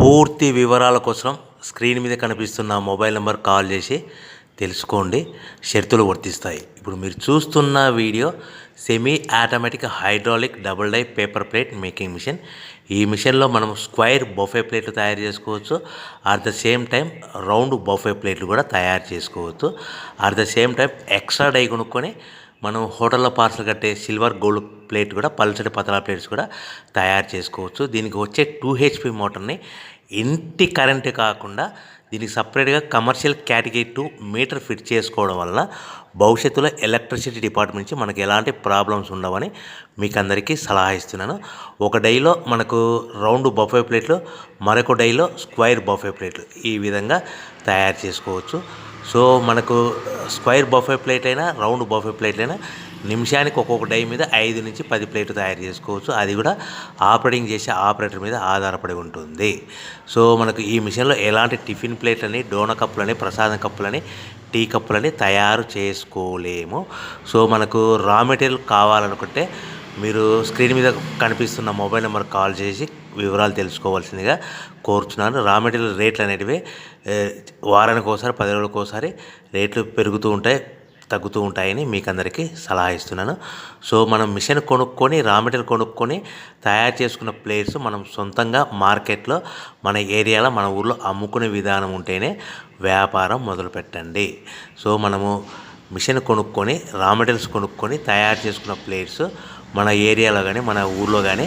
పూర్తి వివరాల కోసం స్క్రీన్ మీద కనిపిస్తున్న మొబైల్ నెంబర్ కాల్ చేసి తెలుసుకోండి. షరతులు వర్తిస్తాయి. ఇప్పుడు మీరు చూస్తున్న video semi automatic hydraulic double die paper plate making machine. ఈ మిషన్లో మనం స్క్వైర్ బఫే ప్లేట్లు తయారు చేసుకోవచ్చు. At the same time round buffet ప్లేట్లు కూడా తయారు చేసుకోవచ్చు. At the same time extra die కొనుక్కొని మనం హోటల్లో పార్సల్ కట్టే సిల్వర్ గోల్డ్ ప్లేట్ కూడా పల్చటి పతలా ప్లేట్స్ కూడా తయారు చేసుకోవచ్చు. దీనికి వచ్చే 2 HP మోటార్ని ఇంటి కరెంటు కాకుండా దీనికి సపరేట్గా కమర్షియల్ కేటగిరీ 2 మీటర్ ఫిట్ చేసుకోవడం వల్ల భవిష్యత్తులో ఎలక్ట్రిసిటీ డిపార్ట్మెంట్ నుంచి మనకి ఎలాంటి ప్రాబ్లమ్స్ ఉండవని మీకు అందరికీ సలహా ఇస్తున్నాను. ఒక డైలో మనకు రౌండ్ బఫే ప్లేట్లు, మరొక డైలో స్క్వైర్ బఫే ప్లేట్లు ఈ విధంగా తయారు చేసుకోవచ్చు. సో మనకు స్క్వైర్ బఫే ప్లేట్ అయినా రౌండ్ బఫే ప్లేట్ అయినా నిమిషానికి ఒక్కొక్క డై మీద 5 నుంచి 10 ప్లేట్లు తయారు చేసుకోవచ్చు. అది కూడా ఆపరేటింగ్ చేసే ఆపరేటర్ మీద ఆధారపడి ఉంటుంది. సో మనకు ఈ మిషన్లో ఎలాంటి టిఫిన్ ప్లేట్లని, డోనా కప్పులని, ప్రసాదం కప్పులని, టీ కప్పులని తయారు చేసుకోలేము. సో మనకు రా మెటీరియల్ కావాలనుకుంటే మీరు స్క్రీన్ మీద కనిపిస్తున్న మొబైల్ నెంబర్ కాల్ చేసి వివరాలు తెలుసుకోవాల్సిందిగా కోరుచున్నాను. రా మెటీరియల్ రేట్లు అనేటివి వారానికి ఒకసారి, 10 రోజులకు ఒకసారి రేట్లు పెరుగుతూ ఉంటాయి, తగ్గుతూ ఉంటాయని మీకు అందరికీ సలహా ఇస్తున్నాను. సో మనం మిషన్ కొనుక్కొని రా మెటీరియల్ కొనుక్కొని తయారు చేసుకున్న ప్లేట్స్ మనం సొంతంగా మార్కెట్లో మన ఏరియాలో మన ఊర్లో అమ్ముకునే విధానం ఉంటేనే వ్యాపారం మొదలు పెట్టండి. సో మనము మిషన్ కొనుక్కొని రా మెటీరియల్స్ కొనుక్కొని తయారు చేసుకున్న ప్లేట్స్ మన ఏరియాలో కానీ మన ఊర్లో కానీ